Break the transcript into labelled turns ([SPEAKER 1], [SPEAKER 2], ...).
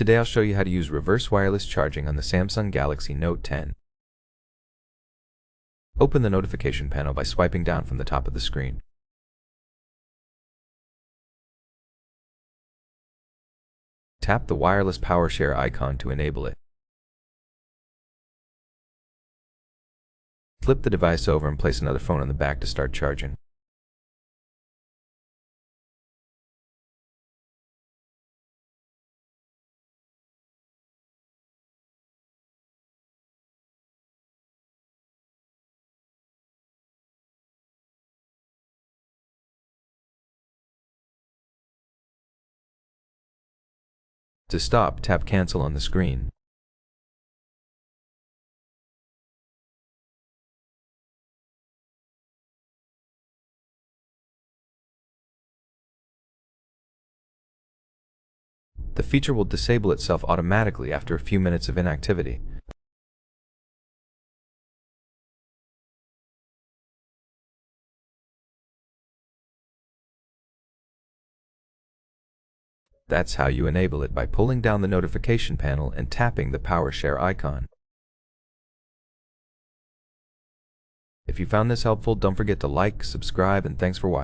[SPEAKER 1] Today I'll show you how to use reverse wireless charging on the Samsung Galaxy Note 10. Open the notification panel by swiping down from the top of the screen. Tap the wireless power share icon to enable it. Flip the device over and place another phone on the back to start charging. To stop, tap Cancel on the screen. The feature will disable itself automatically after a few minutes of inactivity. That's how you enable it, by pulling down the notification panel and tapping the power share icon. If you found this helpful, don't forget to like, subscribe, and thanks for watching.